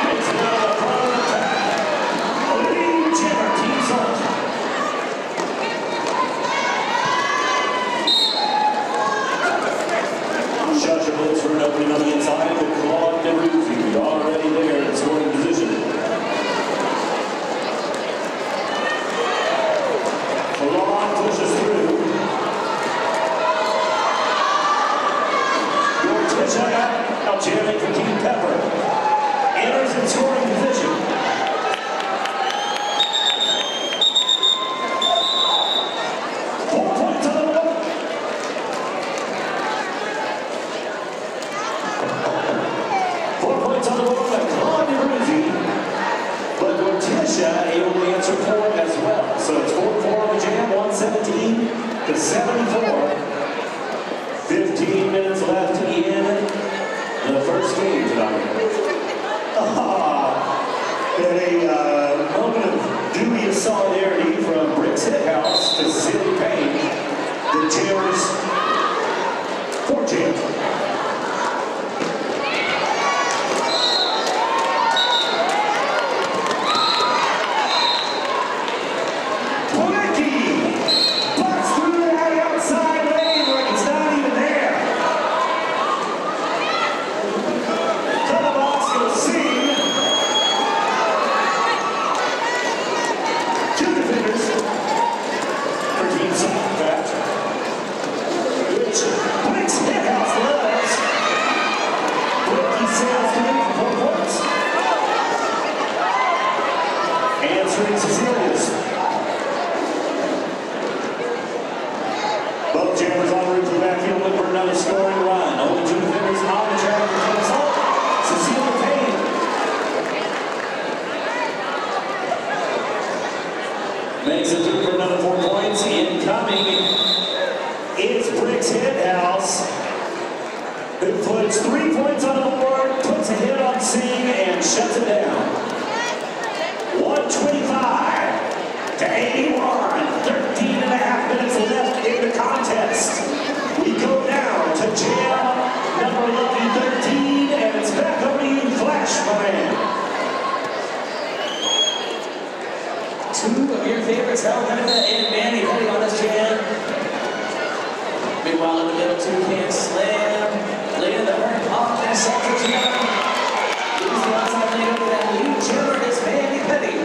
Makes it out of the front of the attack. Lead Jimmer, Team Salt. Shasha looks for an opening on the inside, but Claude Ibruzzi already there in scoring position. Claude pushes through. Tisha out jamming for Team Pepper. Enters in scoring position. 4 points on the board. 4 points on the board by Claude Ibruzzi. But Tisha able to answer 4 as well. So it's 4-4 on the jam, 117-74. 15 minutes left in the first game tonight. A moment of dubious solidarity from Brick's Hit House to Silly Payne, the Jammers 4 jam. Both jammers en route to the backfield looking for another scoring run. Only 2 defenders on the track for Team Salt. Cecilia Payne. Makes it through for another 4 points. Incoming is Brick's Hit House, who puts 3 points on the board, puts a hit on Singh, and shuts it down. 125-81. 13.5 minutes left in the contest. We go now to jam number lucky 13, and it's back over to you, Flash Man. 2 of your favorites, Helena and Manny, heading on this jam. Meanwhile, in the middle, 2 can slam. Laying the hurt off that center jam. He's the outside lane over that lead jammer is Manny Petty.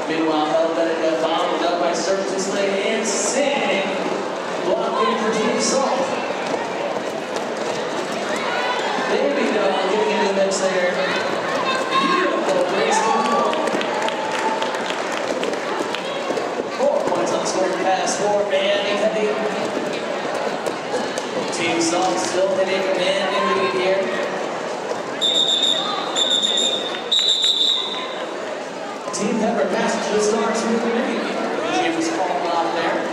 Meanwhile, Helena got followed up by Surface Lane and Singh. Blocking for Team Salt. Baby Doll getting into the mix there. Beautiful race to the ball. 4 points on the scoring pass for Manny Petty. Team Salt still hitting man in the lead here. Team Pepper passes to the star to the lead. The jam was falling off there.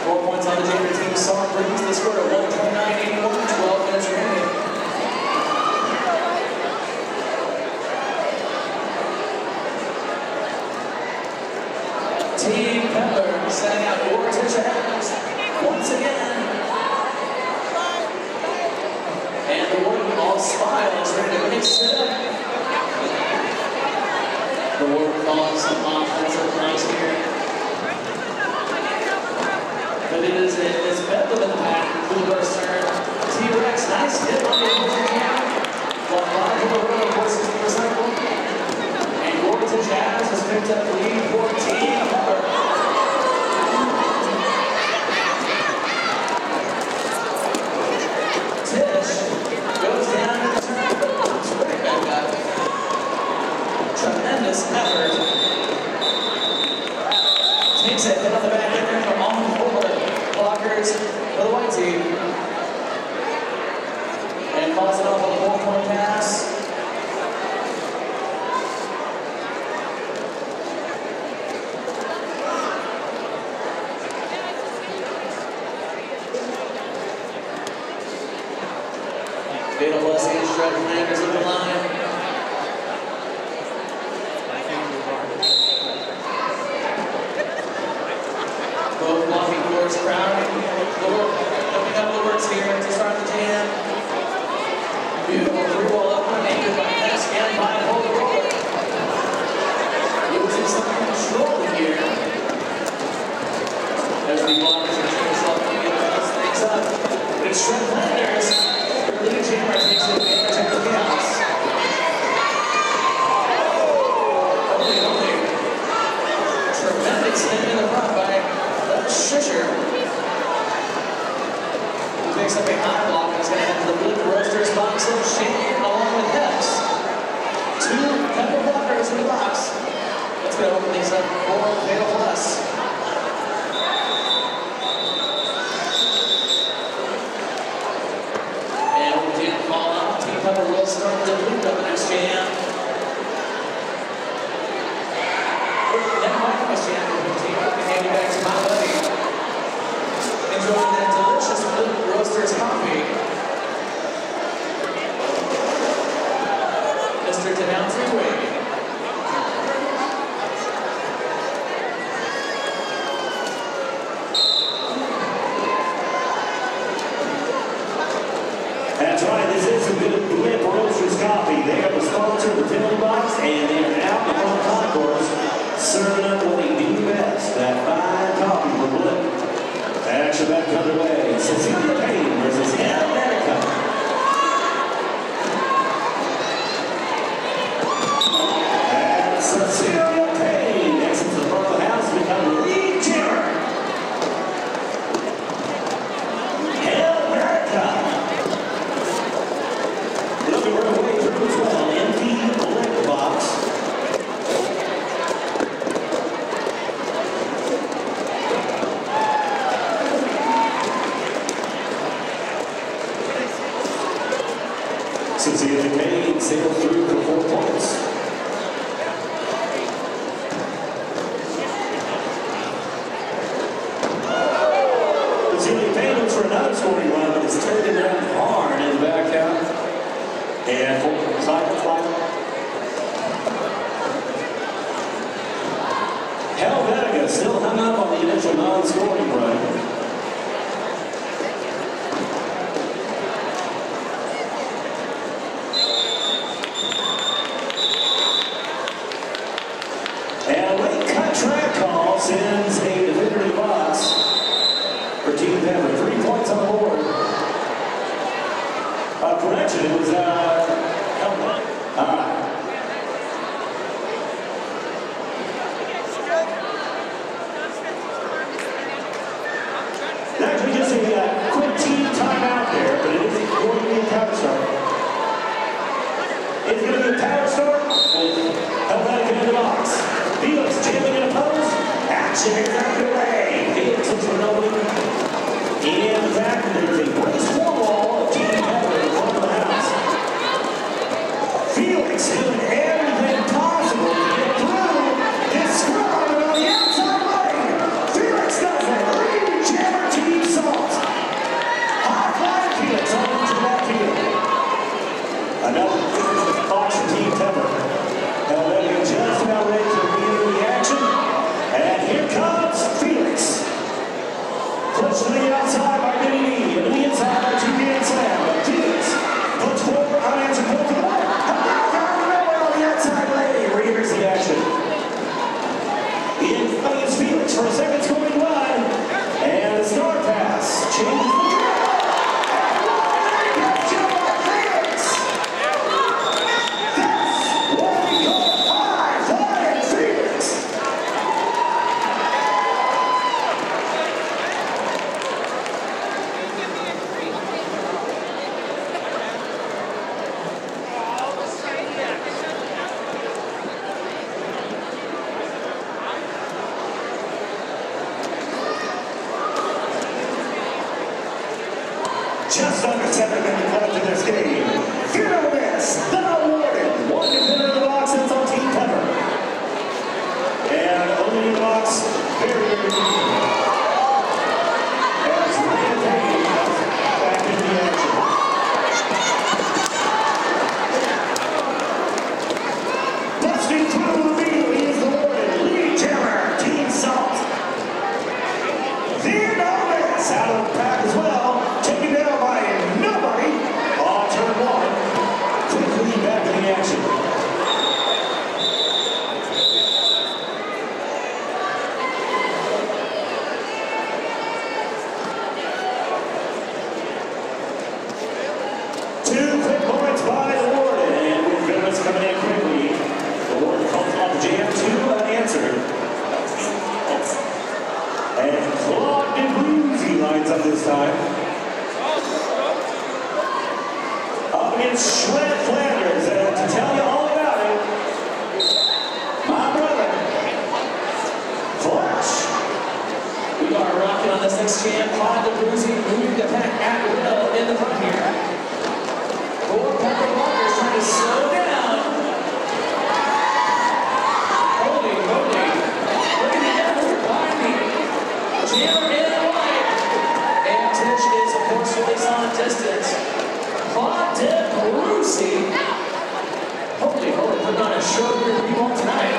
4 points on the jam for Team Salt brings the score to 129-81, 12 minutes remaining. Team Pepper setting out for Tisha Adams once again. And the Warden all smiles, ready to mix it up. The Warden calling some offensive plays here. But it is Bethel in the back, Kuhlberster. T-Rex, nice hit on the opposing camp. While Roger Road forces the recycle. And Gordon Jazz has picked up the lead for Team Pepper. Tish goes down to the turn, but comes right back up. Tremendous effort. Takes a hit on the back end there from all 4 blockers for the white team. And calls it off on a 4-point pass. Fatal blessing, Strut Commanders of the line. sent in the front by Shisher. He picks up a high block and is going to head to the Blue Roasters box of Shane along with Hess. 2 pepper blockers in the box. Let's go open these up for Fatal Plus. And we did call out Team Pepper will start the blue up the next jam. That might be a jam for the team. We hand you back to my buddy. Enjoying that delicious Blue Roasters coffee. Mr. Denouncer Dwayne. That's right, this is a good Blip Roasters coffee. They are the sponsor of the penalty box, and they are out in the front concourse serving up what they do best, that fine coffee for Blip. Action back underway. Cecilia Payne versus America. And Cecilia Payne exits the front of the house to become the lead jammer. America. Looking her way through as well. Empty Blip box. Cecilia Payne sailed through for 4 points. Cecilia Payne looks for another scoring run, but it's turned him down hard in the back out. And 4 5. Helvetica still hung up on the initial non-scoring run. And a late cut track call sends a definitive box for Team Pepper. 3 points on the board. Correction, it was Helmet. All right. It's actually just a quick team timeout there, but it is going to be a power start. It's going to be a power start with Helvetica in the box. Felix jamming in a pose. Action is underway. Felix looks for nobody. And back to the brace 4 wall of Team Pepper in front of the house. Felix doing everything possible to get through this scrum, and on the outside lane, Felix does it. Lead jammer Team Salt. High fly Felix on into the backfield. Another box for Team Pepper. Helvetica just about ready to be in the action. And here comes Felix. Push to the outside by Benny, and to the inside by two-hand slam. But Felix puts 4 unanswered points to the line. On the outside lane, where he brings the action. In is Felix for a second scoring run. And the star pass changes the track. Just under 7 minutes left in this game. Fear miss, then awarded. 1 defender in the box, and it's on Team Pepper. And only in the box, very, very deep. As Ryan Payne comes back into the action. Busting through the field, he is awarded. Lead jammer, Team Salt. Fear no miss, out of the pack as well. Taken down by nobody. On turn 1. up this time. Up against Shred Flanders, and to tell you all about it, my brother, Flash. We are rocking on this next champ, Pod the Bruising, moving the pack at will in the front here. Four Pepper Walker's trying to slow down. Holy moly. Look at the effort behind me. Jammer in white. And Tish is, of course, released on distance. Pod the Bruising. Holy moly, putting on a show here for you all tonight.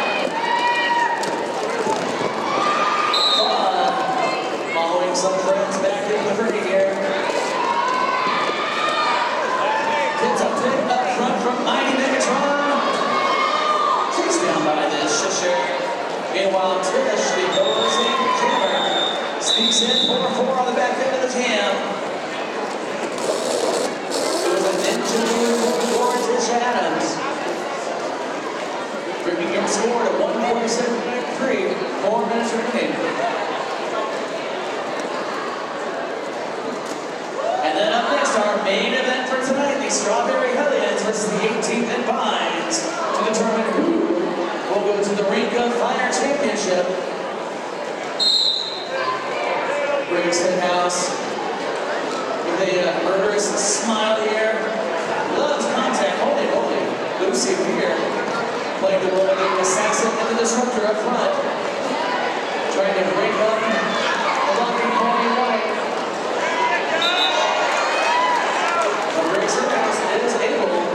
Following some friends back in the ring here. Gets a pick up front from Mighty Megatron. Chased down by this Shisher. Meanwhile, Tish, the opposing jammer, sneaks in 4-4 on the back end of the jam. It was a ninja move for Tish Adams. Bringing your score to 147.3, 4 minutes remaining. And then up next, our main event for tonight, the Strawberry Hellions versus the 18th and Vines, to determine who will go to the Ring of Fire Championship. Briggs House with a murderous smile here. Loves contact, holy moly. Lucy here, playing the role of the assassin and the disruptor up front. Trying to break up the locking party white. Briggs is able.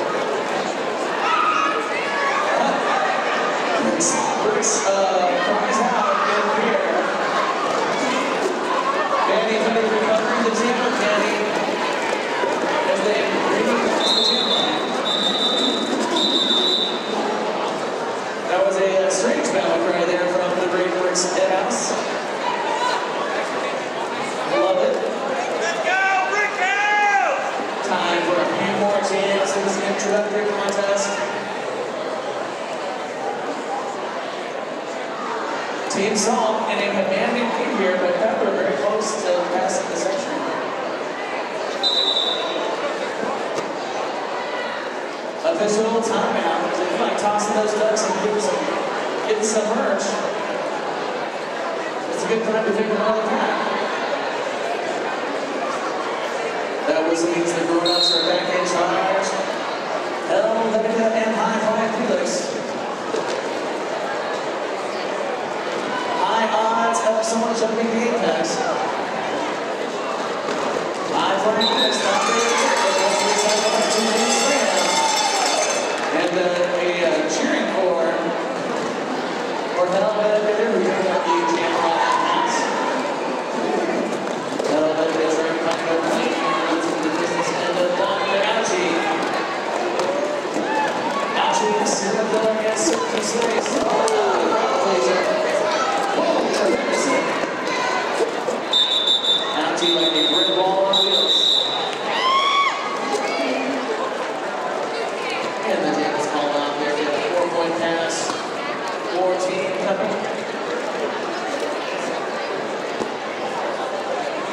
Briggs cries out in fear. Manny Thunder recovering the jammer, Manny, as they bring him past the jammer. That was a strange battle cry there from the great Briggs House. Love it. Time for a few more jams in this introductory contest. Team Salt in a commanding lead here, but Pepper very close to passing the section. Official timeout. They feel like tossing those ducks and getting some merch. It's a good time to pick another pack. That was means the grown-ups are back in charge. Helvetica and High Five Felix. High odds of someone jumping the apex. High Five Felix, not very good. And a cheering for Helvetica, who turned out the jam on that pass. Helvetica is very kind of playing. Like a brick wall on wheels. And the jam is called out there. We have a 4-point pass. 14 coming.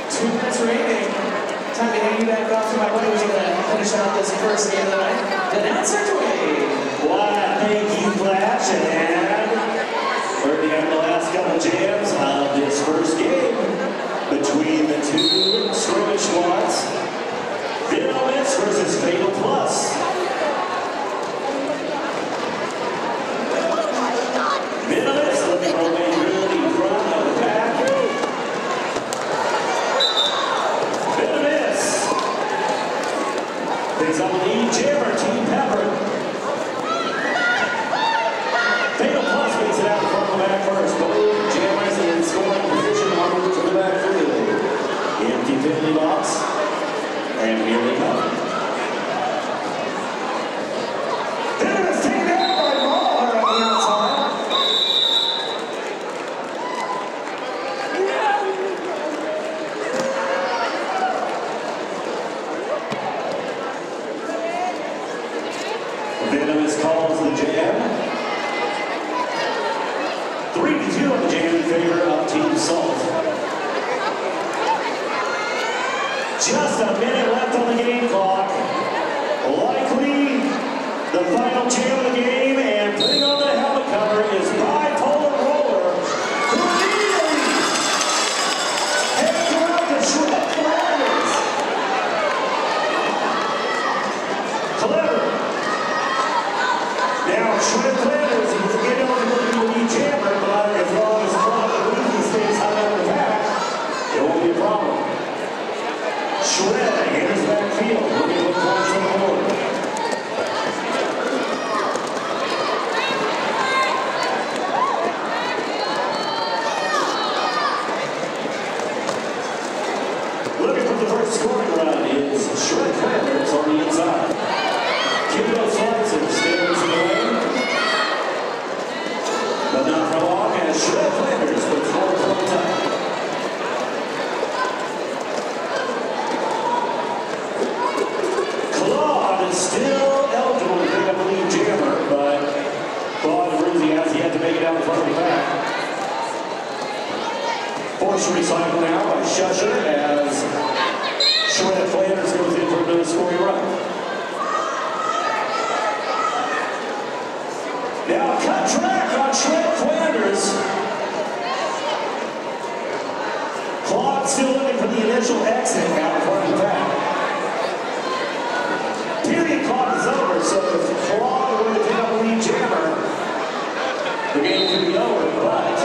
2 minutes remaining. Time to hand you back off to my buddy who's going to finish out this first game of the night. The announcer Dwayne. Why, thank you, Flash, and we're beginning the last couple jams of this first game between the two scrimmage squads. Venomous versus Fatal Plus. Venomous looking for a way really in front of the pack. Venomous takes on the lead jammer, Team Pepper. Fatal Plus makes it out in front of the back first. Both jammers in scoring position on to the back freely. Empty penalty box. And here they come. Venomous taken out by Mahler on the outside. Venomous calls the jam. 3-2 on the jam in favor of Team Salt. Just a minute left on the game clock. Likely the final jam of the game, and putting on the helmet cover is Bipolar Roller, who immediately heads around to Shred Flanders. Clever. Now, Shred Flanders is ineligible to be the lead jammer, but as long as Claude stays high on the back, it won't be a problem. Shred enters the backfield, looking to put points on the board. Looking for the first scoring run is Shred Flanders on the inside. Kimbo Slicer stands in the lane, but not for long as Shred Flanders puts 4 points up. Still eligible to pick up the lead jammer, but Claude Rizzi has yet to make it down the front of the back. Forced recycle now by Shusher as Shred Flanders goes in for another scoring run. Now cut track on Shred Flanders. Claude still looking for the initial exit out in front of the back. Period clock is over, so if Claude were to pick up a lead jammer, the game could be over, but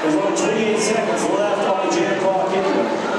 there's only 28 seconds left on the jam clock anyway.